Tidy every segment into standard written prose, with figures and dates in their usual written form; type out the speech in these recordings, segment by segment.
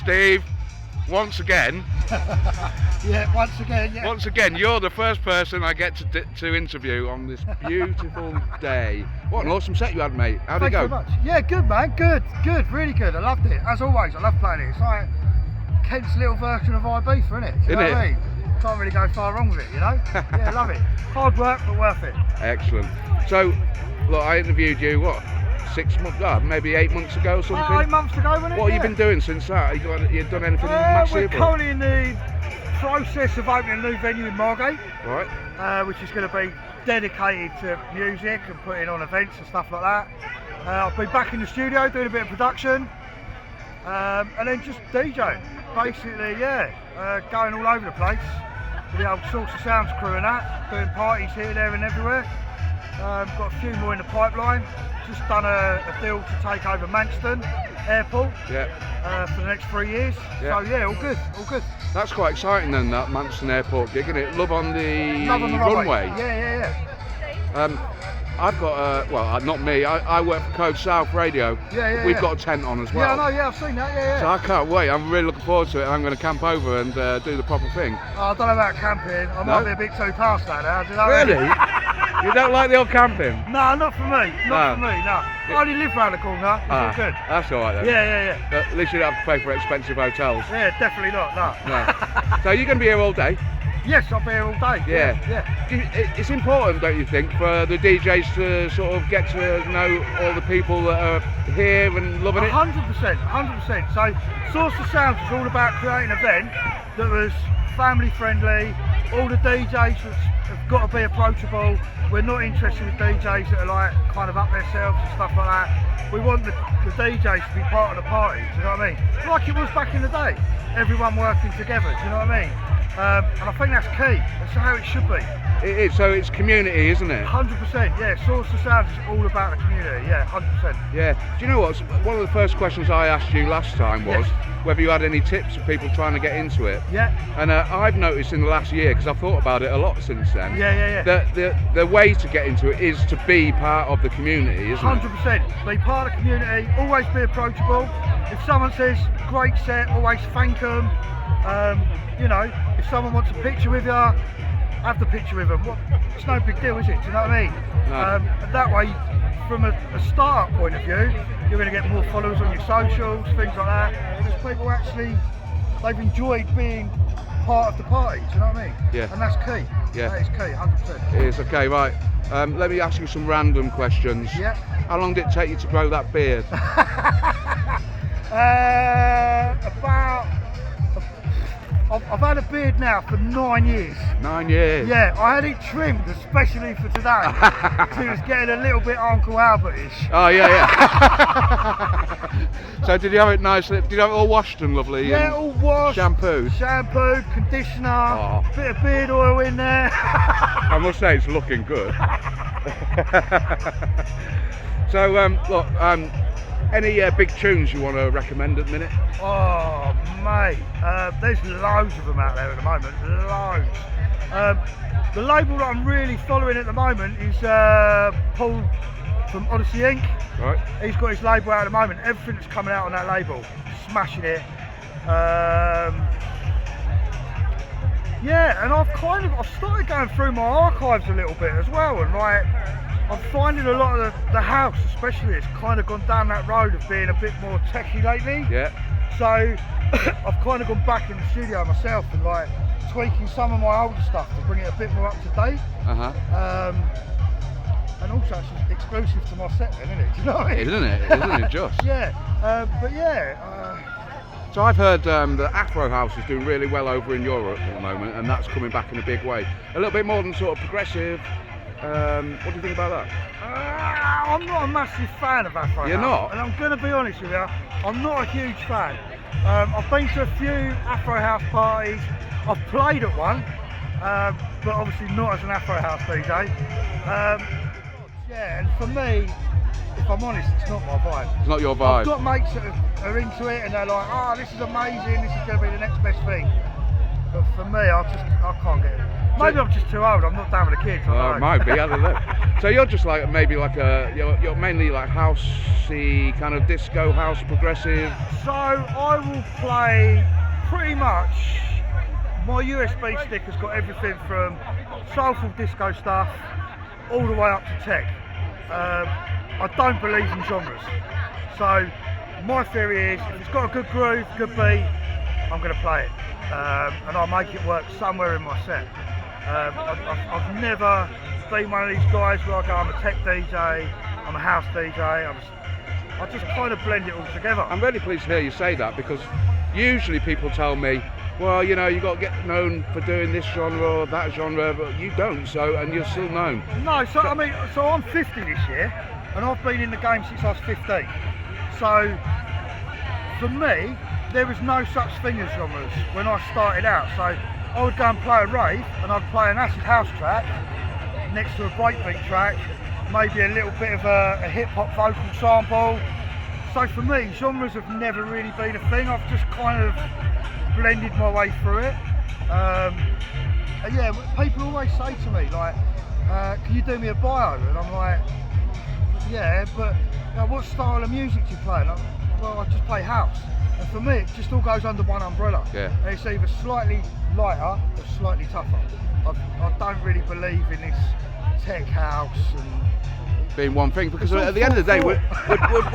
Steve, once again. Yeah, once again, yeah. Once again, you're the first person I get to interview on this beautiful day. What an awesome set you had, mate. How'd it go? Thank you very much. Yeah, good, man. Good, really good. I loved it. As always, I love playing it. It's like Kent's little version of Ibiza, isn't it? Do you know what I mean? Can't really go far wrong with it, you know? Yeah, love it. Hard work, but worth it. Excellent. So, look, I interviewed you, what, 6 months, maybe 8 months ago or something? 8 months ago, wasn't it? What have you been doing since that? You done anything massive? We're currently in the process of opening a new venue in Margate. Right. Which is going to be dedicated to music and putting on events and stuff like that. I'll be back in the studio doing a bit of production. And then just DJing, basically, yeah. Going all over the place with the old Source of Sounds crew and that, doing parties here, there and everywhere. Got a few more in the pipeline. Just done a deal to take over Manston Airport for the next 3 years. Yeah. So yeah, all good, all good. That's quite exciting then, that Manston Airport gig, isn't it? Love on the runway. Yeah. I've got well, not me, I work for Codesouth Radio. We've got a tent on as well. Yeah, I know, yeah, I've seen that, yeah. So I can't wait, I'm really looking forward to it. I'm going to camp over and do the proper thing. I don't know about camping, I might be a bit too past that now, do you know what I mean? Really? You don't like the old camping? No, not for me, not for me, no. I only live round the corner, it's all good. That's alright then. Yeah. But at least you don't have to pay for expensive hotels. Yeah, definitely not, no. So you're going to be here all day? Yes, I'll be here all day. Yeah. It's important, don't you think, for the DJs to sort of get to know all the people that are here and loving it? 100%. So, Source of Sounds was all about creating an event that was family friendly. All the DJs have got to be approachable. We're not interested in DJs that are like kind of up themselves and stuff like that. We want the DJs to be part of the party, do you know what I mean? Like it was back in the day, everyone working together, do you know what I mean? And I think that's key. That's how it should be. It is. So it's community, isn't it? 100%. Yeah. Source of Sounds is all about the community. Yeah. 100%. Yeah. Do you know what? One of the first questions I asked you last time was whether you had any tips for people trying to get into it. Yeah. And I've noticed in the last year, because I've thought about it a lot since then. Yeah. That the way to get into it is to be part of the community, isn't 100%. it? Be part of the community. Always be approachable. If someone says great set, always thank them. You know, if someone wants a picture with you, have the picture with them. It's no big deal, is it? Do you know what I mean? No. That way, from a start point of view, you're going to get more followers on your socials, things like that. Because people actually, they've enjoyed being part of the party. Do you know what I mean? Yeah. And that's key. Yeah. That is key, 100%. It is. Okay, right. Let me ask you some random questions. Yeah. How long did it take you to grow that beard? I've had a beard now for 9 years. 9 years? Yeah, I had it trimmed especially for today. So it was getting a little bit Uncle Albert-ish. Oh, yeah. So did you have it nicely? Did you have it all washed and lovely? Yeah, all washed. Shampooed? Shampooed, conditioner, bit of beard oil in there. I must say it's looking good. So, look, any big tunes you want to recommend at the minute? Oh, mate, there's loads of them out there at the moment, loads. The label that I'm really following at the moment is Paul from Odyssey Inc. Right. He's got his label out at the moment, everything that's coming out on that label, smashing it. Yeah, and I've started going through my archives a little bit as well, and like, I'm finding a lot of the house especially, it's kind of gone down that road of being a bit more techie lately. Yeah. So I've kind of gone back in the studio myself and like tweaking some of my older stuff to bring it a bit more up to date. And also it's exclusive to my set then, isn't it? Do you know what I mean? Isn't it just? Yeah, but yeah. So I've heard that Afro House is doing really well over in Europe at the moment, and that's coming back in a big way. A little bit more than sort of progressive. What do you think about that? I'm not a massive fan of Afro House. You're not? And I'm going to be honest with you, I'm not a huge fan. I've been to a few Afro House parties. I've played at one, but obviously not as an Afro House DJ. Yeah, and for me, if I'm honest, it's not my vibe. It's not your vibe? I've got mates that are into it and they're like, oh, this is amazing, this is going to be the next best thing. But for me, I can't get it. Maybe I'm just too old, I'm not down with the kids. Oh, it might be, I don't know. So you're just like maybe like you're mainly like housey kind of disco house progressive. So I will play pretty much. My USB stick has got everything from soulful disco stuff all the way up to tech. I don't believe in genres. So my theory is, if it's got a good groove, good beat, I'm going to play it, and I'll make it work somewhere in my set. I've never been one of these guys where I go, I'm a tech DJ, I'm a house DJ, I just kind of blend it all together. I'm really pleased to hear you say that, because usually people tell me, well, you know, you've got to get known for doing this genre or that genre, but you don't, and you're still known. No, so I'm 50 this year, and I've been in the game since I was 15. So, for me, there was no such thing as genres when I started out. So, I would go and play a rave, and I'd play an acid house track next to a breakbeat track, maybe a little bit of a hip-hop vocal sample. So for me, genres have never really been a thing. I've just kind of blended my way through it. And yeah, people always say to me, like, can you do me a bio? And I'm like, yeah, but what style of music do you play? And well, I just play house. And for me, it just all goes under one umbrella. Yeah. And it's either slightly lighter or slightly tougher. I don't really believe in this tech house and being one thing, because at the end of the day, we're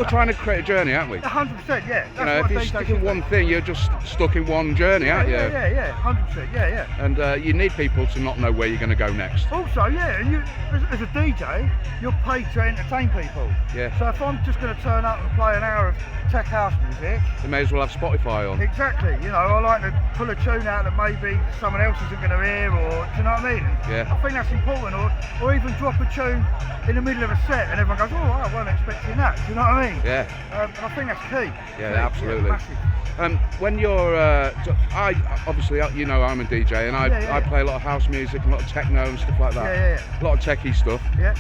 trying to create a journey, aren't we? 100%, yeah. You know, if you're stuck in one thing, you're just stuck in one journey, aren't you? Yeah, 100%, yeah. And you need people to not know where you're going to go next. Also, yeah, and you, as a DJ, you're paid to entertain people. Yeah. So if I'm just going to turn up and play an hour of tech house music, you may as well have Spotify on. Exactly. You know, I like to pull a tune out that maybe someone else isn't going to hear, or do you know what I mean? Yeah. I think that's important, or even drop a tune in the middle of a set and everyone goes, oh, I wasn't expecting that. Do you know what I mean? Yeah. And I think that's key. Yeah, key. absolutely. Yeah, massive. When you're, I obviously, you know, I'm a DJ, and I play a lot of house music, and a lot of techno and stuff like that. Yeah. A lot of techie stuff. Yeah.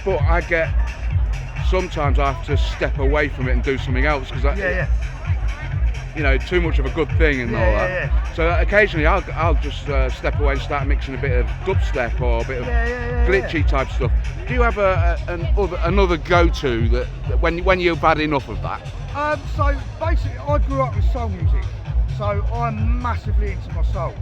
But sometimes I have to step away from it and do something else, because you know, too much of a good thing and all that. Yeah. So occasionally I'll just step away and start mixing a bit of dubstep or a bit of glitchy type stuff. Do you have another go-to that when you've had enough of that? So basically, I grew up with soul music, so I'm massively into my soul,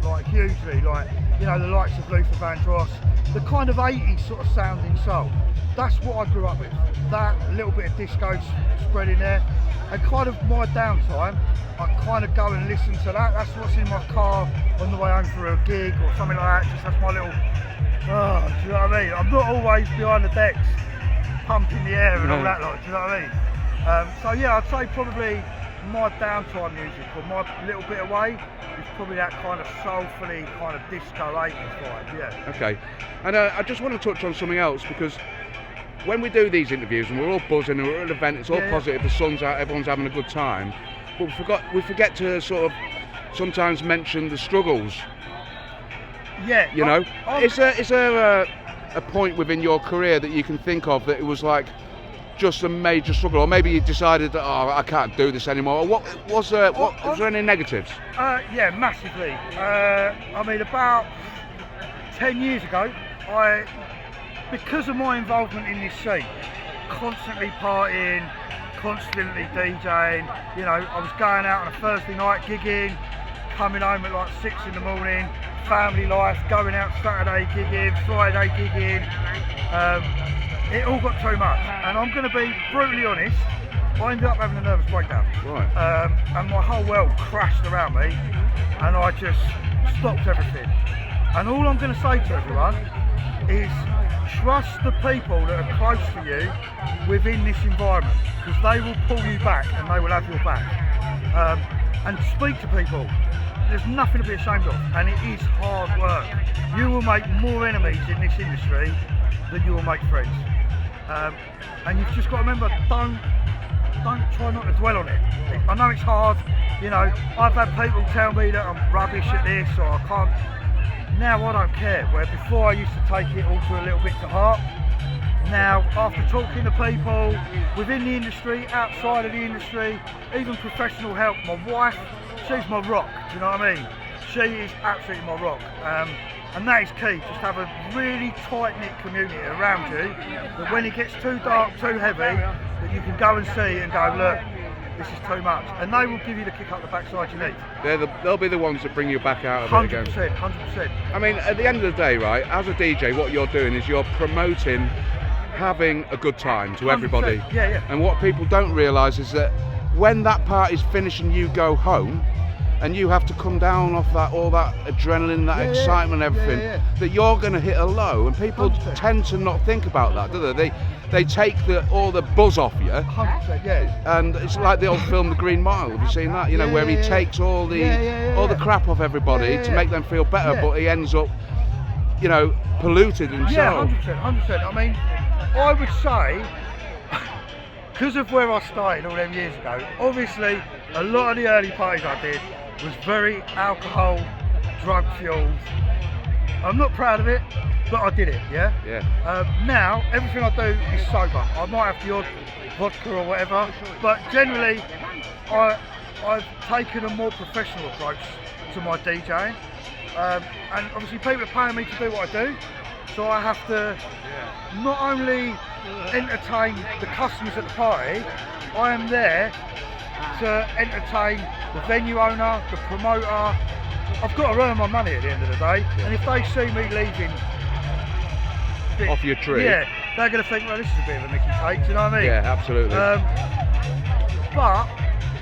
like hugely, like, you know, the likes of Luther Vandross, the kind of 80s sort of sounding soul. That's what I grew up with. That little bit of disco spread in there. And kind of my downtime, I kind of go and listen to that. That's what's in my car on the way home for a gig or something like that. Just that's my little, do you know what I mean? I'm not always behind the decks, pumping the air and all that lot, do you know what I mean? So yeah, I'd say probably my downtime music, or my little bit away, is probably that kind of soulfully, kind of disco 80s vibe, yeah. Okay, and I just want to touch on something else, because when we do these interviews and we're all buzzing and we're at an event, it's all positive, the sun's out, everyone's having a good time, but we forget to sort of sometimes mention the struggles. Yeah. You know, is there a point within your career that you can think of that it was like just a major struggle, or maybe you decided that, oh, I can't do this anymore? Or what was there any negatives? Yeah, massively. I mean, about 10 years ago, because of my involvement in this scene, constantly partying, constantly DJing, you know, I was going out on a Thursday night gigging, coming home at like 6 in the morning, family life, going out Saturday gigging, Friday gigging. It all got too much, and I'm going to be brutally honest, I ended up having a nervous breakdown. Right. And my whole world crashed around me, and I just stopped everything. And all I'm going to say to everyone is, trust the people that are close to you within this environment, because they will pull you back and they will have your back. And speak to people. There's nothing to be ashamed of, and it is hard work. You will make more enemies in this industry than you will make friends. And you've just got to remember, don't try not to dwell on it. I know it's hard, you know, I've had people tell me that I'm rubbish at this, or I can't. Now I don't care, where before I used to take it all to a little bit to heart. Now, after talking to people within the industry, outside of the industry, even professional help, my wife, she's my rock, do you know what I mean? She is absolutely my rock. And that is key, just have a really tight-knit community around you, that when it gets too dark, too heavy, that you can go and see and go, look, this is too much. And they will give you the kick up the backside you need. They'll be the ones that bring you back out of it again. 100%. I mean, at the end of the day, right, as a DJ, what you're doing is you're promoting having a good time to everybody. Yeah. And what people don't realise is that when that party's finished and you go home, and you have to come down off that, all that adrenaline, that excitement, everything, that you're going to hit a low, and people 100%. tend to not think about that, do they? They take all the buzz off you. 100%, yeah. And it's like the old film The Green Mile. Have you seen that? You know, where he takes all the crap off everybody to make them feel better, but he ends up, you know, polluted himself. Yeah, 100%. I mean, I would say, because of where I started all them years ago, obviously a lot of the early parties I did was very alcohol, drug fueled. I'm not proud of it, but I did it, yeah? Now, everything I do is sober. I might have the odd vodka or whatever, but generally I've taken a more professional approach to my DJing. And obviously people are paying me to do what I do, so I have to not only entertain the customers at the party, I am there to entertain the venue owner, the promoter. I've got to earn my money at the end of the day, and if they see me leaving off your tree, they're going to think, well, this is a bit of a Mickey take, do you know what I mean? Yeah, absolutely. But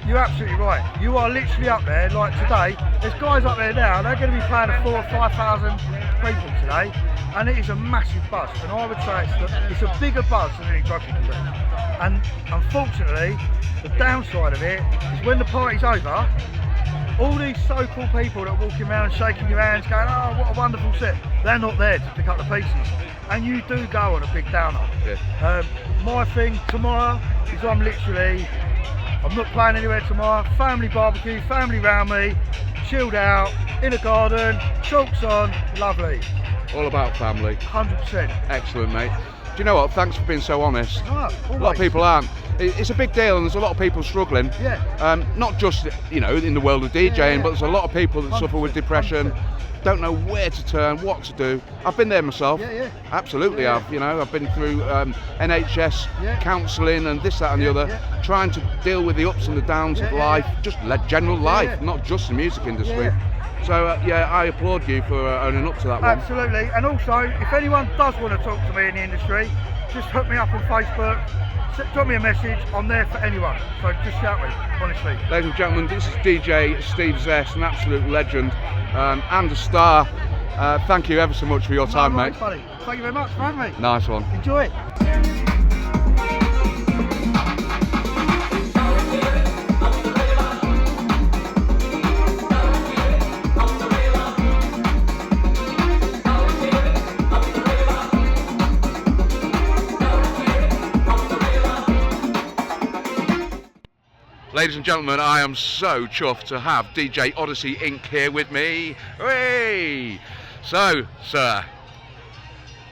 you're absolutely right. You are literally up there, like today, there's guys up there now, they're going to be playing to 4,000 or 5,000 people today, and it is a massive buzz, and I would say it's a bigger buzz than any drug you can do. And unfortunately, the downside of it is when the party's over, all these so-called people that are walking around shaking your hands going, oh, what a wonderful set, they're not there to pick up the pieces. And you do go on a big downer. My thing tomorrow is I'm not playing anywhere tomorrow, family barbecue, family round me, chilled out, in a garden, chalks on, lovely. All about family. 100%. Excellent, mate. Do you know what? Thanks for being so honest. Oh, a lot of people aren't. It's a big deal, and there's a lot of people struggling. Not just, you know, in the world of DJing, but there's a lot of people that suffer with depression, 100%. Don't know where to turn, what to do. I've been there myself. Absolutely, I've been through NHS counselling and this, that, and the other, trying to deal with the ups and the downs of life, just general life, not just the music industry. So I applaud you for owning up to that one. Absolutely, and also if anyone does want to talk to me in the industry, just hook me up on Facebook, drop me a message, I'm there for anyone, so just shout me, honestly. Ladies and gentlemen, this is DJ Steve Zest, an absolute legend and a star. Thank you ever so much for your time, mate. Buddy. Thank you very much for having me. Nice one. Enjoy it. Ladies and gentlemen, I am so chuffed to have DJ Odyssey Inc here with me. Hey! So, sir,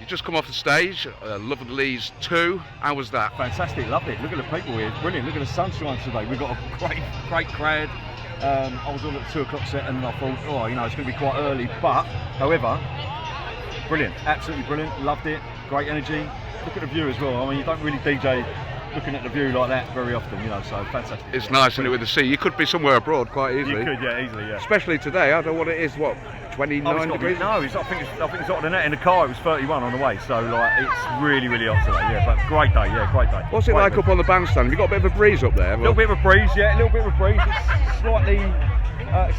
you just come off the stage, On The Leas 2. How was that? Fantastic, lovely. Look at the people here, brilliant. Look at the sunshine today. We've got a great crowd. I was on at the 2 o'clock set and I thought, oh, you know, it's going to be quite early, but, however, brilliant, absolutely brilliant. Loved it, great energy. Look at the view as well. I mean, you don't really DJ looking at the view like that very often, you know, so fantastic. It's nice, isn't it, with the sea? You could be somewhere abroad quite easily. You could, yeah, easily, yeah. Especially today, I don't know what it is, 29 degrees? No, I think it's hotter than that. In the car it was 31 on the way, so like it's really hot today, yeah, but great day, great day. What's it like up on the bandstand? Have you got a bit of a breeze up there? A little bit of a breeze, yeah, a little bit of a breeze. It's slightly,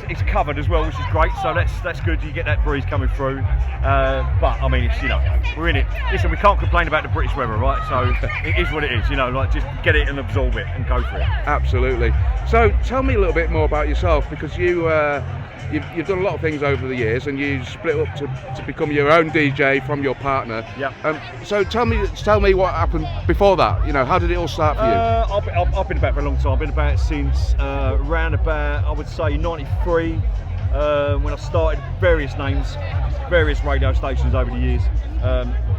it's covered as well, which is great, so that's good, you get that breeze coming through. But I mean, it's, you know, we're in it. Listen, we can't complain about the British weather, right? So it is what it is, you know, like just get it and absorb it and go for it. Absolutely. So tell me a little bit more about yourself, because you've done a lot of things over the years, and you split up to become your own DJ from your partner. Yeah. So tell me what happened before that. You know, how did it all start for you? I've been about for a long time. I've been about since around about, I would say, 93, when I started various names, various radio stations over the years.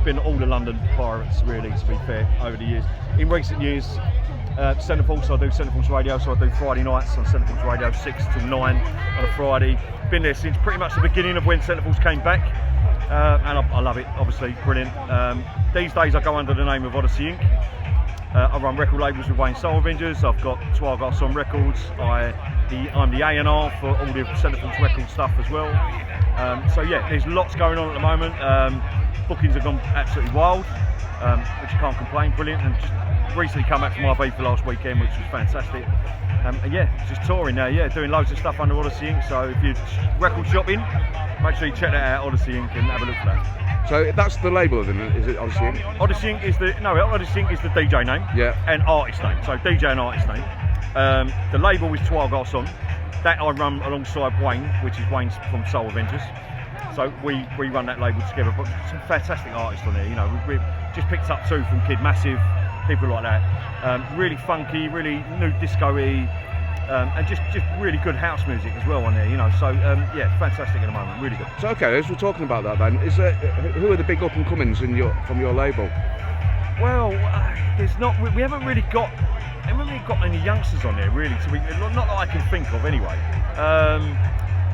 Been all the London pirates, really, to be fair, over the years. In recent years, Centre Force, I do Centre Force Radio, so I do Friday nights on Centre Force Radio, 6 till 9 on a Friday. Been there since pretty much the beginning of when Centre Force came back. and I love it, obviously, brilliant. These days I go under the name of Odyssey Inc. I run record labels with Wayne Soul Avengers. I've got 12 Garçon Records. I'm the A&R for all the Centerfolds record stuff as well. So yeah, there's lots going on at the moment. Bookings have gone absolutely wild, which you can't complain, brilliant. And just recently come back from RB for last weekend, which was fantastic. And yeah, just touring now, yeah, doing loads of stuff under Odyssey Inc. So if you're record shopping, make sure you check that out, Odyssey Inc, and have a look for that. So that's the label, isn't it? Is it Odyssey Inc? Odyssey Inc Odyssey Inc is the DJ name, and artist name. So DJ and artist name. The label is 12 Garçon. That I run alongside Wayne, which is Wayne's from Soul Avengers. So we run that label together. But some fantastic artists on there. You know, we've just picked up 2 from Kid Massive, people like that. Really funky, really new disco-y, and just really good house music as well on there. You know, so yeah, fantastic at the moment, really good. So okay, as we're talking about that, then, who are the big up-and-comings from your label? Well, there's not. We haven't really got any youngsters on there, really. Not that I can think of, anyway.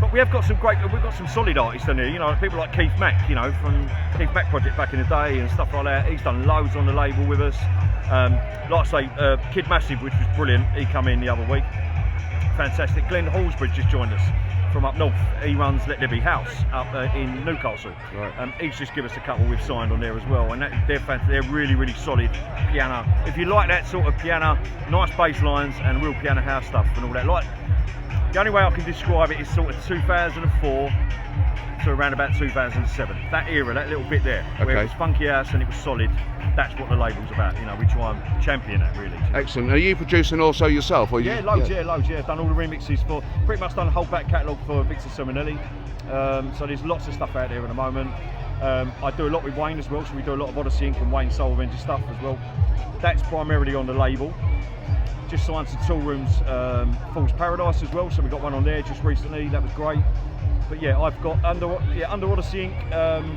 But we've got some solid artists on there. You know, people like Keith Mack, you know, from Keith Mack Project back in the day and stuff like that. He's done loads on the label with us. Like I say, Kid Massive, which was brilliant. He come in the other week. Fantastic. Glenn Hallsbridge just joined us from up north. He runs Let There Be House up in Newcastle. Right. He's just given us a couple we've signed on there as well, and they're really, really solid piano. If you like that sort of piano, nice bass lines and real piano house stuff and all that. Like, the only way I can describe it is sort of 2004 to around about 2007. That era, that little bit there, where it was funky house and it was solid. That's what the label's about. You know, we try and champion that, really. Excellent. Are you producing also yourself? Or yeah, loads. Done all the remixes for, pretty much done a whole back catalogue for Victor Seminelli. So there's lots of stuff out there at the moment. I do a lot with Wayne as well, so we do a lot of Odyssey Inc and Wayne Soul Avenger stuff as well. That's primarily on the label. Just signed some tool rooms, Fool's Paradise as well, so we got one on there just recently. That was great. But yeah, I've got under Odyssey Inc.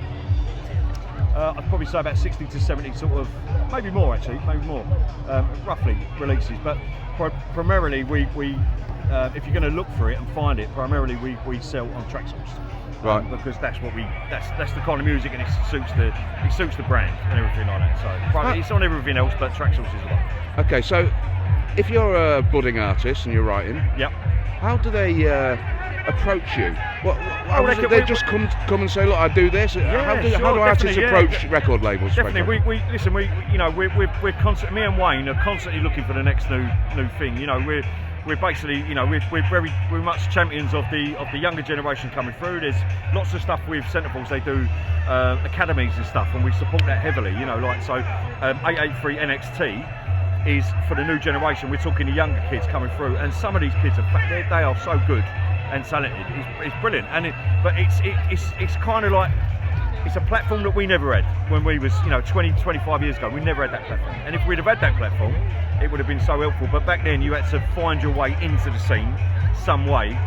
I'd probably say about 60 to 70 sort of, maybe more actually, roughly releases. But primarily we if you're going to look for it and find it, primarily we sell on Traxsource. Right. Because that's the kind of music, and it suits the brand and everything like that. So it's on everything else, but Traxsource is the one. Okay, so if you're a budding artist and you're writing, how do they approach you? They just come and say, look, I do this. How do artists approach record labels? Definitely. We're constantly, me and Wayne are constantly looking for the next new thing. You know, we're basically, you know, we're much champions of the younger generation coming through. There's lots of stuff with Centerfolds. They do academies and stuff, and we support that heavily. You know, like so, 883 NXT is for the new generation. We're talking the younger kids coming through, and some of these kids they are so good and talented. It's brilliant, and but it's kind of like, it's a platform that we never had when we was, you know, 20-25 years ago. We never had that platform, and if we'd have had that platform, it would have been so helpful. But back then you had to find your way into the scene some way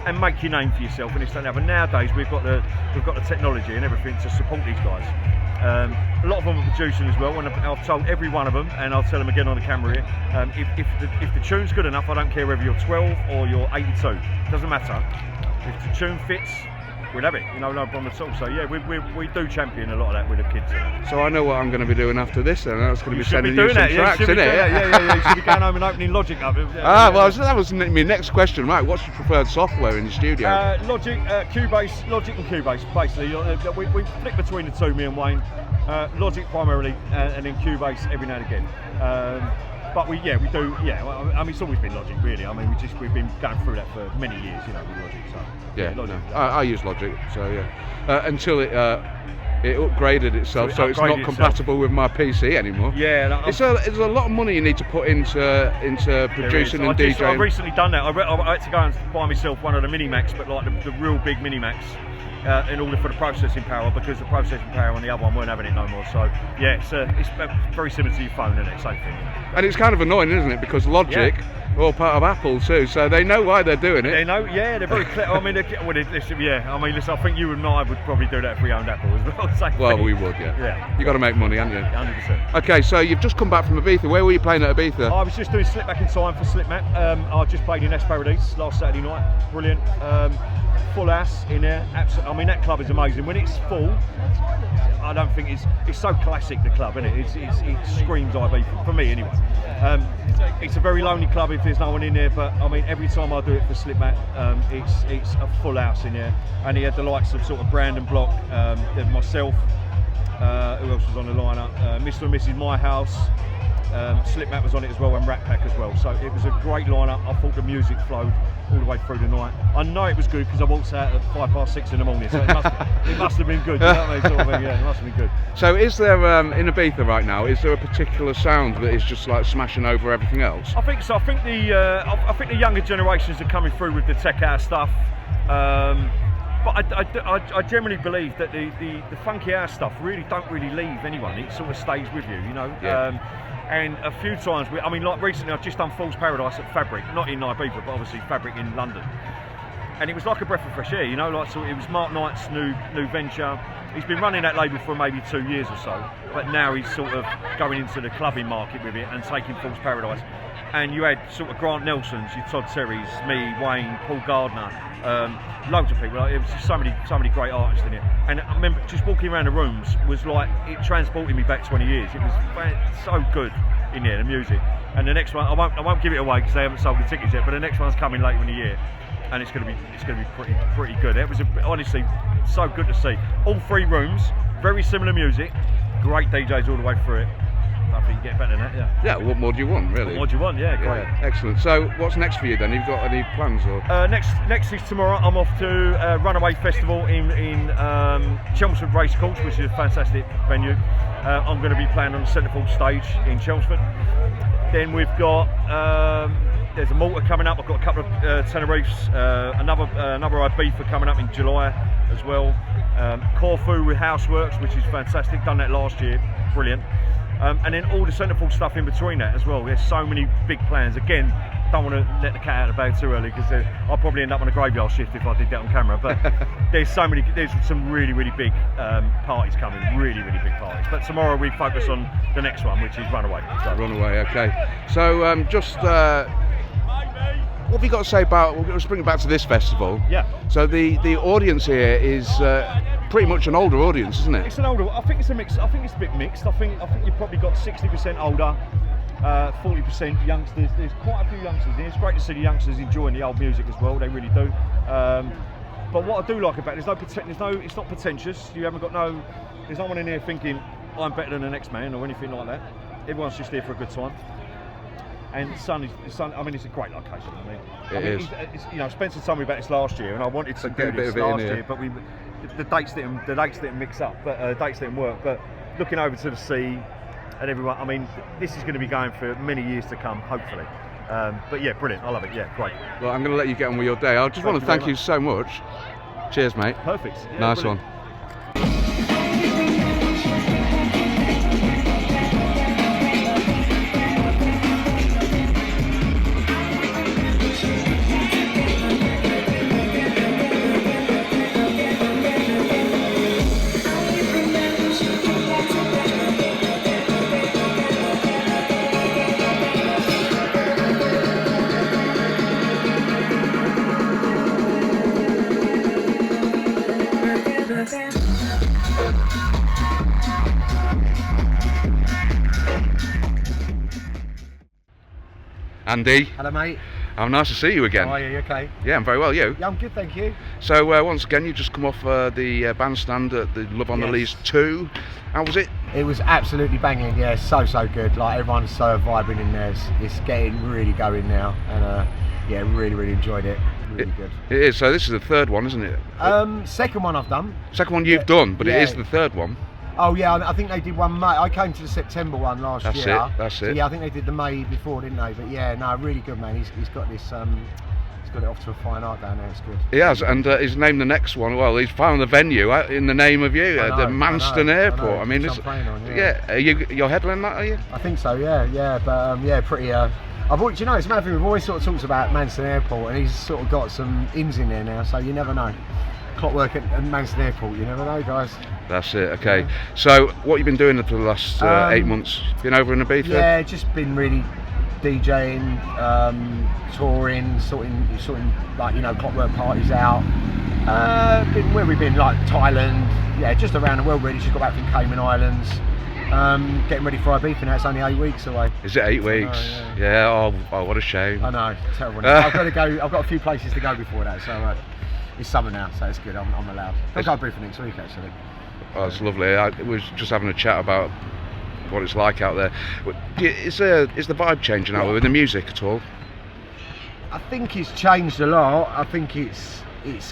and make your name for yourself, and it's like that. But nowadays we've got the technology and everything to support these guys. A lot of them are producing as well, and I've told every one of them, and I'll tell them again on the camera here, if the tune's good enough, I don't care whether you're 12 or you're 82, it doesn't matter. If the tune fits, we'll have it, you know, no problem at all. So yeah, we do champion a lot of that with the kids. So I know what I'm going to be doing after this, then. That's going to be sending you some tracks, isn't it? Yeah. You should be going home and opening Logic up. Well, that was my next question, right? What's your preferred software in your studio? Logic, Cubase, Logic and Cubase, basically. We flick between the two, me and Wayne. Logic primarily, and then Cubase every now and again. But we do. I mean, it's always been Logic, really. I mean, we've been going through that for many years, you know, with Logic. So Logic. I use Logic, so yeah. Until it upgraded itself, so it's not compatible with my PC anymore. Yeah, there's a lot of money you need to put into producing and DJing. I've recently done that. I had to go and buy myself one of the Mini Macs, but like the real big Mini Macs. In order for the processing power, because the processing power on the other one weren't having it no more. So yeah, it's very similar to your phone, isn't it? Same thing. And it's kind of annoying, isn't it? Because Logic All part of Apple too, so they know why they're doing it. They know, yeah, they're very clever. I mean, listen, I think you and I would probably do that if we owned Apple as well. Well, we would, yeah. Yeah. You got to make money, haven't you? 100%. Okay, so you've just come back from Ibiza. Where were you playing at Ibiza? I was just doing Slip Back in Time for Slipmat. I just played in Paradise last Saturday night. Brilliant. Full house in there. Absolutely. I mean, that club is amazing. When it's full, I don't think it's so classic, the club, isn't it? It screams IB for me anyway. It's a very lonely club if there's no one in there, but I mean, every time I do it for Slipmat, it's a full house in there. And he had the likes of sort of Brandon Block, there's myself, who else was on the lineup? Mr. and Mrs. My House, Slipmat was on it as well, and Rat Pack as well. So it was a great lineup. I thought the music flowed all the way through the night. I know it was good because I walked out at 6:05 in the morning, so it must have been good. You know what I mean? Sort of thing, yeah, it must have been good. So is there, in Ibiza right now, is there a particular sound that is just like smashing over everything else? I think so. I think the younger generations are coming through with the tech house stuff. But I generally believe that the funky house stuff don't really leave anyone. It sort of stays with you, you know. Yeah. And a few times, like recently, I've just done Fool's Paradise at Fabric, not in Ibiza, but obviously Fabric in London. And it was like a breath of fresh air, you know. Like, so it was Mark Knight's new venture. He's been running that label for maybe 2 years or so, but now he's sort of going into the clubbing market with it and taking Fool's Paradise. And you had sort of Grant Nelson's, your Todd Terry's, me, Wayne, Paul Gardner, loads of people. It was just so many great artists in it. And I remember just walking around the rooms was like, it transported me back 20 years. It was so good in there, the music. And the next one, I won't give it away because they haven't sold the tickets yet, but the next one's coming later in the year, and it's going to be pretty good. It was honestly so good to see. All 3 rooms, very similar music, great DJs all the way through it. I think you get better than that, yeah. Yeah, what more do you want, really? What more do you want, yeah, great. Yeah, excellent. So, what's next for you then? You've got any plans? Or? Next is tomorrow. I'm off to Runaway Festival in Chelmsford Racecourse, which is a fantastic venue. I'm going to be playing on the centrefold stage in Chelmsford. Then we've got there's a Malta coming up. I've got a couple of Tenerifes, another Ibiza coming up in July as well. Corfu with Houseworks, which is fantastic. Done that last year, brilliant. And then all the centrefold stuff in between that as well. There's so many big plans. Again, don't want to let the cat out of the bag too early because I'll probably end up on a graveyard shift if I did that on camera. But there's some really big parties coming, really big parties. But tomorrow we focus on the next one, which is Runaway. So. Runaway, okay. So just what have you got to say about? Let's bring it back to this festival. Yeah. So the audience here is pretty much an older audience, isn't it? It's an older. I think it's a mix. I think it's a bit mixed. I think you've probably got 60% older, 40% youngsters. There's quite a few youngsters here. It's great to see the youngsters enjoying the old music as well. They really do. But what I do like about it, it's not pretentious. There's no one in here thinking I'm better than the next man or anything like that. Everyone's just here for a good time. And Sun, I mean, it's a great location. It is. Spencer told me about this last year, and I wanted to do this last year, but the dates didn't mix up, but dates didn't work. But looking over to the sea and everyone, I mean, this is going to be going for many years to come, hopefully. But yeah, brilliant. I love it. Yeah, great. Well, I'm going to let you get on with your day. I just want to thank you so much. Cheers, mate. Perfect. Yeah, nice brilliant. one. Andy. Hello, mate. Oh, nice to see you again. How are you? Okay? Yeah, I'm very well. You? Yeah, I'm good, thank you. So once again, you've just come off the bandstand at the On The Leas 2. How was it? It was absolutely banging. Yeah, so good. Like, everyone's so vibrant in there. It's getting really going now, and yeah, really enjoyed it. Really good. It is. So this is the third one, isn't it? Second one I've done. Second one you've done, but it is the third one. Oh yeah, I think they did one May. I came to the September one last year. That's it. So, yeah, I think they did the May before, didn't they? But yeah, no, really good, man. He's got this. He's got it off to a fine art down there. It's good. He has, and he's named the next one. Well, he's found the venue in the name of you, the Manston Airport. I mean, it's on. Yeah, you're headlining that, are you? I think so. Yeah, but yeah, pretty Do you know, it's a matter of thing, we've always sort of talked about Manston Airport, and he's sort of got some ins in there now, so you never know. Clockwork at Manston Airport, you never know, guys. That's it, okay. Yeah. So, what have you been doing for the last 8 months? Been over in Ibiza? Yeah, just been really DJing, touring, sorting like, you know, Clockwork parties out. Where we've been, like Thailand, yeah, just around the world really. Just got back from Cayman Islands. Getting ready for Ibiza now, it's only 8 weeks away. Is it 8 weeks? Yeah, oh, what a shame. I know, terrible. I've got to go, I've got a few places to go before that, so it's summer now, so it's good, I'm allowed. I'll go Ibiza next week actually. Oh, it's lovely. I was just having a chat about what it's like out there. Is the vibe changing out there with the music at all? I think it's changed a lot. I think it's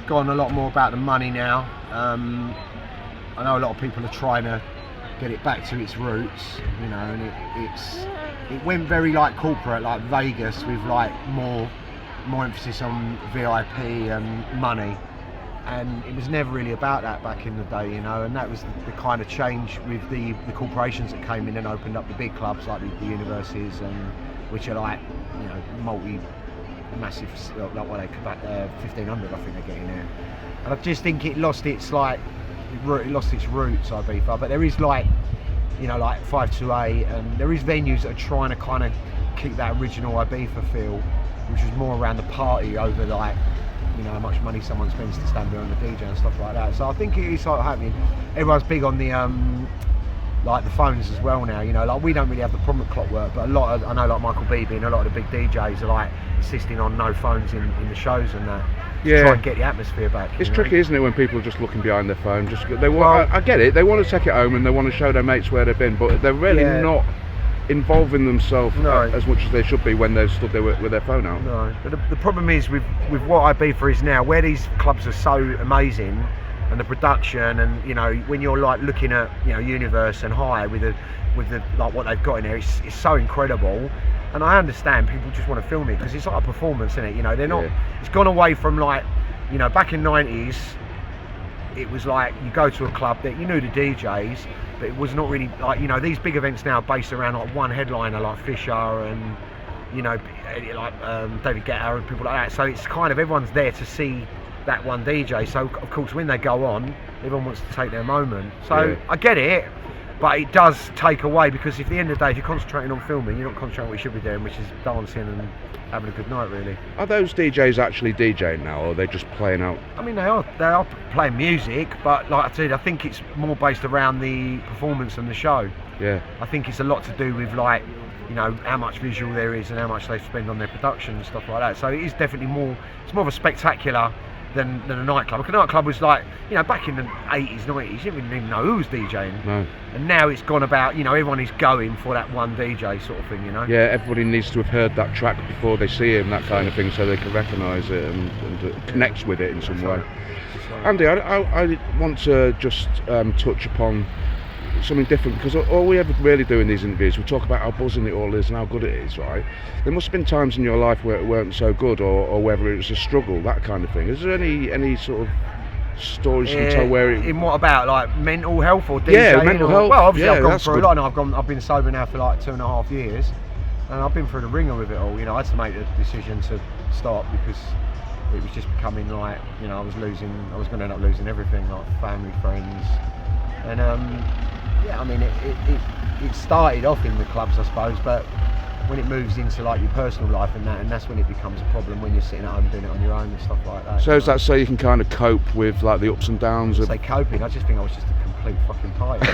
gone a lot more about the money now. I know a lot of people are trying to get it back to its roots, you know, and it went very like corporate, like Vegas, with like more emphasis on VIP and money, and it was never really about that back in the day, you know, and that was the kind of change with the corporations that came in and opened up the big clubs like the universities, and which are like, you know, massive, like what they about 1,500 I think they're getting there, and I just think it lost its roots, Ibiza. But there is, like, you know, like 528, and there is venues that are trying to kind of keep that original Ibiza feel, which is more around the party over, like, you know, how much money someone spends to stand behind the DJ and stuff like that. So I think it is sort of happening. Everyone's big on the like the phones as well now, you know, like we don't really have the problem at Clockwork, but I know like Michael Beebe and a lot of the big DJs are like insisting on no phones in the shows and that. Yeah. Try and get the atmosphere back. It's tricky, isn't it, when people are just looking behind their phone? I get it. They want to take it home and they want to show their mates where they've been, but they're really not involving themselves as much as they should be when they're stood there with their phone out. No, but the problem is with what Ibiza is now, where these clubs are so amazing, and the production, and, you know, when you're like looking at, you know, Universe and High with the like what they've got in there, it's so incredible. And I understand people just want to film it because it's like a performance, isn't it? You know, they're not. Yeah. It's gone away from, like, you know, back in the 90s, it was like you go to a club that you knew the DJs, but it was not really like, you know, these big events now are based around like one headliner like Fisher and, you know, like David Guetta and people like that. So it's kind of everyone's there to see that one DJ. So of course when they go on, everyone wants to take their moment. So I get it. But it does take away, because if at the end of the day, if you're concentrating on filming, you're not concentrating on what you should be doing, which is dancing and having a good night, really. Are those DJs actually DJing now, or are they just playing out? I mean, they are playing music, but like I said, I think it's more based around the performance and the show. Yeah. I think it's a lot to do with, like, you know, how much visual there is and how much they spend on their production and stuff like that. So it is definitely more of a spectacular than a nightclub. Because a nightclub was like, you know, back in the 80s, 90s, you didn't even know who was DJing. No. And now it's gone about, you know, everyone is going for that one DJ sort of thing, you know? Yeah, everybody needs to have heard that track before they see him, that kind of thing, so they can recognise it and connect with it in some way. Andy, I want to just touch upon something different, because all we ever really do in these interviews, we talk about how buzzing it all is and how good it is, right? There must have been times in your life where it weren't so good, or whether it was a struggle, that kind of thing. Is there any sort of stories you can tell where it... In what about, like, mental health or DJing? Yeah, mental health. Well, obviously I've gone through a lot, and I've been sober now for like 2.5 years, and I've been through the ringer with it all. You know, I had to make the decision to stop because it was just becoming like, you know, I was going to end up losing everything, like family, friends, and yeah, I mean, it started off in the clubs, I suppose, but when it moves into like your personal life and that's when it becomes a problem, when you're sitting at home doing it on your own and stuff like that. So is that so you can kind of cope with like the ups and downs of... Say coping, I just think I was just a complete fucking party.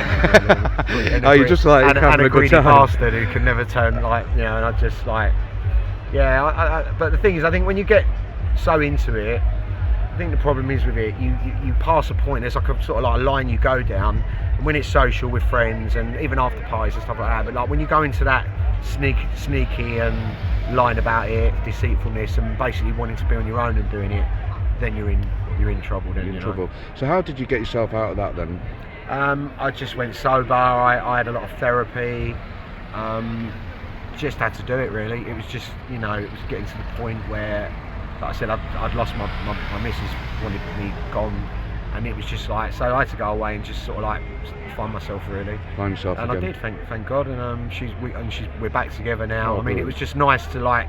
Oh, you just like having a good greedy time. bastard who can never turn, like, you know, and I just like, yeah, but the thing is, I think when you get so into it, I think the problem is with it, you pass a point, there's like a sort of like a line you go down, and when it's social with friends and even after parties and stuff like that, but like when you go into that sneaky and lying about it, deceitfulness, and basically wanting to be on your own and doing it, then you're in trouble. Then, you're in trouble. So how did you get yourself out of that then? I just went sober. I had a lot of therapy. Just had to do it, really. It was just, you know, it was getting to the point where, like I said, I'd lost my missus, wanted me gone, and it was just like, so I had to go away and just sort of like find myself really. Find yourself and again. I did, thank God, and we're back together now. Oh, I mean, it was just nice to like,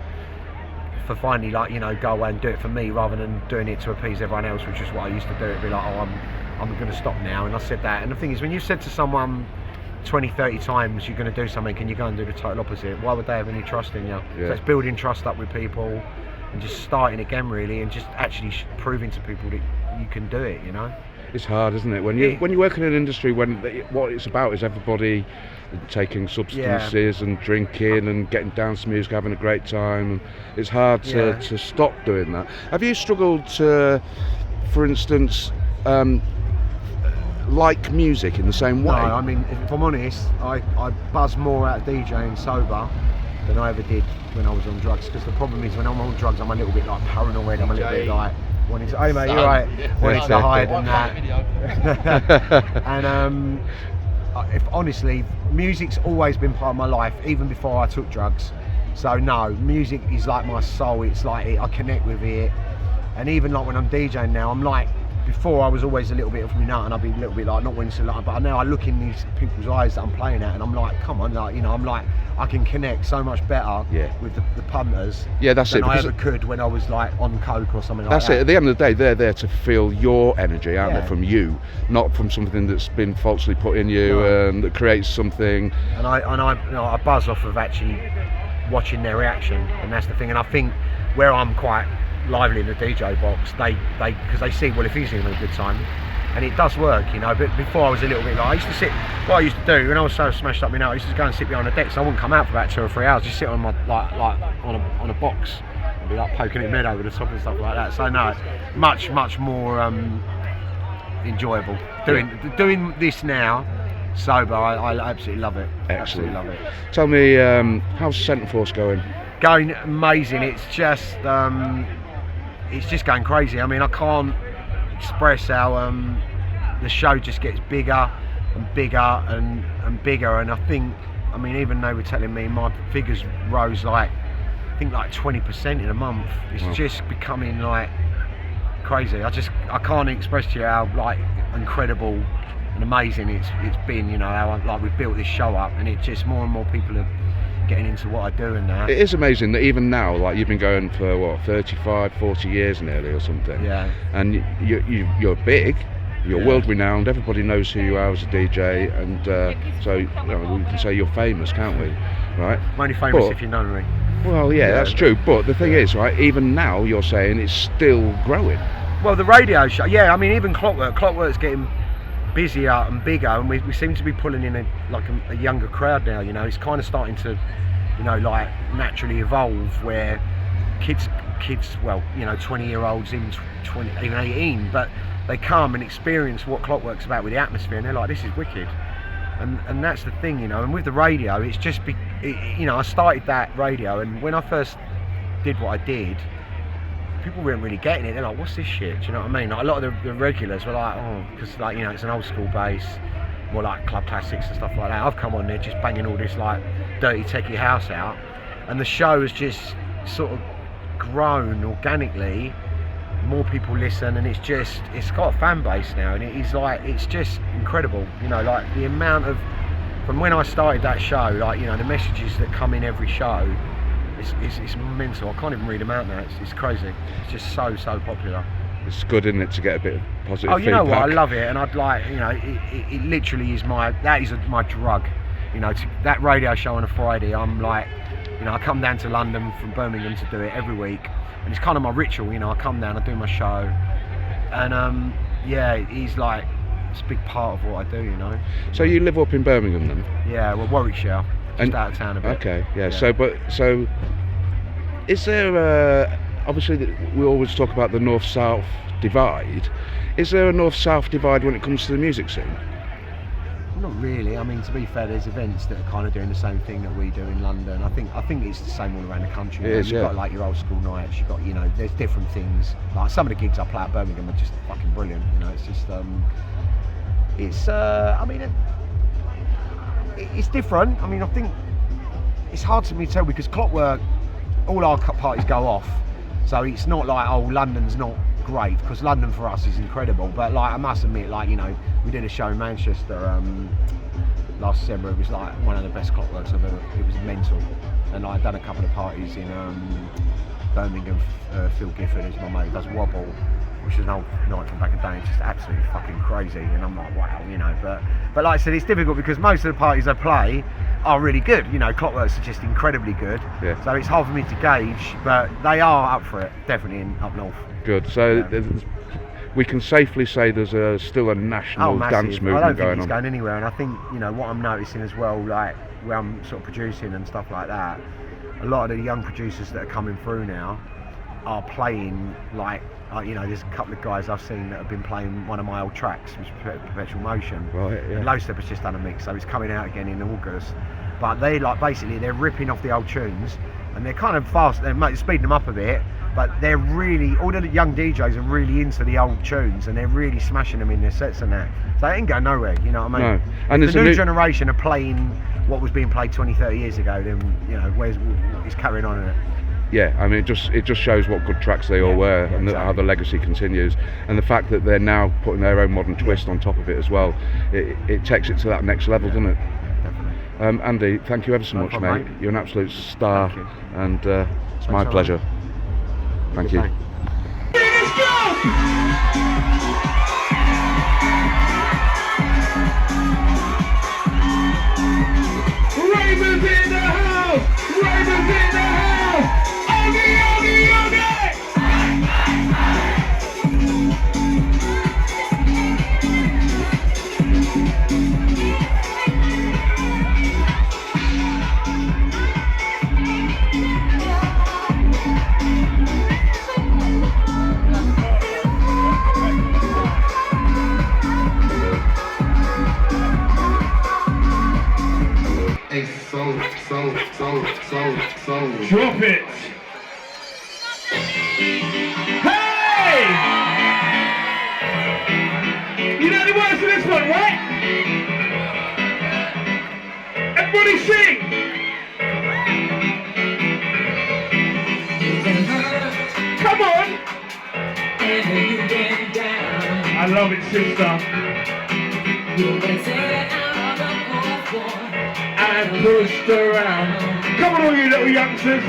for finally like, you know, go away and do it for me rather than doing it to appease everyone else, which is what I used to do. It'd be like, oh, I'm going to stop now, and I said that. And the thing is, when you've said to someone 20, 30 times you're going to do something and you go and do the total opposite, why would they have any trust in you? Yeah. So it's building trust up with people and just starting again really, and just actually proving to people that you can do it, you know. It's hard, isn't it? When you work in an industry what it's about is everybody taking substances and drinking and getting dance music, having a great time, and it's hard to stop doing that. Have you struggled to, for instance, like music in the same way? No, I mean, if I'm honest, I buzz more out of DJing sober than I ever did when I was on drugs, because the problem is when I'm on drugs I'm a little bit like paranoid, I'm a little bit like wanting to, hey mate, you're right, wanting to hide and that. And if honestly, music's always been part of my life, even before I took drugs. So no, music is like my soul, it's like I connect with it. And even like when I'm DJing now, I'm like, before I was always a little bit of me nut, and I'd be a little bit like not wanting to like, but now I look in these people's eyes that I'm playing at and I'm like, come on, like, you know, I'm like, I can connect so much better with the punters than I ever could when I was like on coke or something like that. That's it. At the end of the day, they're there to feel your energy, aren't they, from you, not from something that's been falsely put in you that creates something. And I buzz off of actually watching their reaction, and that's the thing. And I think where I'm quite lively in the DJ box, they because they see, well, if he's having a good time, and it does work, you know. But before I was a little bit like, I used to sit, what I used to do when I was so smashed up, you know, I used to go and sit behind the deck, so I wouldn't come out for about 2 or 3 hours, just sit on my like on a box and be like poking it mid over the top and stuff like that. So no, much more enjoyable doing this now sober. I absolutely love it. Excellent. Absolutely love it. Tell me, how's Centre Force going? Going amazing. It's just going crazy. I mean, I can't express how the show just gets bigger and bigger and bigger. And I think, I mean, even they were telling me my figures rose like, I think like 20% in a month. It's just becoming like crazy. I can't express to you how like incredible and amazing it's been. You know, how like we've built this show up, and it's just more and more people are getting into what I do and that. It is amazing that even now, like, you've been going for what, 35, 40 years nearly or something. Yeah. And you're big, you're world renowned, everybody knows who you are as a DJ, and so, you know, we can say you're famous, can't we? Right? I'm only famous if you know me. Well, yeah, that's true. But the thing is, right, even now you're saying it's still growing. Well, the radio show, I mean, even Clockwork's getting busier and bigger, and we seem to be pulling in a younger crowd now. You know, it's kind of starting to, you know, like naturally evolve where kids, well, you know, 20-year-olds, even 18, but they come and experience what Clockwork's about with the atmosphere, and they're like, this is wicked. And that's the thing, you know. And with the radio, it's just you know, I started that radio, and when I first did what I did, people weren't really getting it. They're like, what's this shit? Do you know what I mean? Like, a lot of the regulars were like, oh, because, like, you know, it's an old school bass, more like club classics and stuff like that. I've come on there just banging all this like dirty techie house out, and the show has just sort of grown organically. More people listen, and it's got a fan base now, and it's just incredible. You know, like the amount of, from when I started that show, like, you know, the messages that come in every show, it's mental. I can't even read them out now. It's crazy. It's just so popular. It's good, isn't it, to get a bit of positive feedback? Oh, you know what? I love it, and I'd like, you know, it literally is my drug. You know, that radio show on a Friday, I'm like, you know, I come down to London from Birmingham to do it every week, and it's kind of my ritual. You know, I come down, I do my show, and he's like, it's a big part of what I do. You know. So you live up in Birmingham then? Yeah, well, Warwickshire. Just out of town a bit. Okay, yeah. So is there obviously we always talk about the north-south divide. Is there a north-south divide when it comes to the music scene? Not really. I mean, to be fair, there's events that are kind of doing the same thing that we do in London. I think it's the same all around the country. You've got like your old school nights. You've got, you know, there's different things. Like some of the gigs I play at Birmingham are just fucking brilliant. You know, it's just I mean, it's different. I mean, I think it's hard for me to tell because Clockwork, all our parties go off, so it's not like, oh, London's not great, because London for us is incredible. But like, I must admit, like, you know, we did a show in Manchester last December. It was like one of the best clockworks I've ever. It was mental, and I'd done a couple of parties in Birmingham. Phil Gifford, who's my mate, does Wobble, which is an old night from back in the day. It's just absolutely fucking crazy, and I'm like, wow, you know. But like I said, it's difficult because most of the parties I play are really good. You know, clockworks are just incredibly good. Yeah. So it's hard for me to gauge, but they are up for it, definitely up north. Good. So we can safely say there's still a national dance movement I don't think going it's on. going anywhere, and I think, you know, what I'm noticing as well, like where I'm sort of producing and stuff like that, a lot of the young producers that are coming through now are playing like, you know, there's a couple of guys I've seen that have been playing one of my old tracks, which is Perpetual Motion. Right, yeah. And Low Step has just done a mix, so it's coming out again in August. But they like, basically they're ripping off the old tunes, and they're kind of fast, they're speeding them up a bit, but they're really, all the young DJs are really into the old tunes, and they're really smashing them in their sets and that. So it ain't going nowhere, you know what I mean? No. And the new generation are playing what was being played 20, 30 years ago, then, you know, it's carrying on in it. Yeah, I mean, it just shows what good tracks they all were, and exactly. how the legacy continues, and the fact that they're now putting their own modern twist on top of it as well. It takes it to that next level, doesn't it? Definitely. Andy, thank you ever so much, problem, mate. You're an absolute star, Thank you. and it's my Thanks, pleasure. Thank you. Let's go! Ravens in the house! Ravens in the house! Yogi, yogi, yogi! Hey, soul. Drop it! Hey! You know the words to this one, right? Everybody sing! Come on! I love it, sister. And pushed around. Come on, all you little youngsters.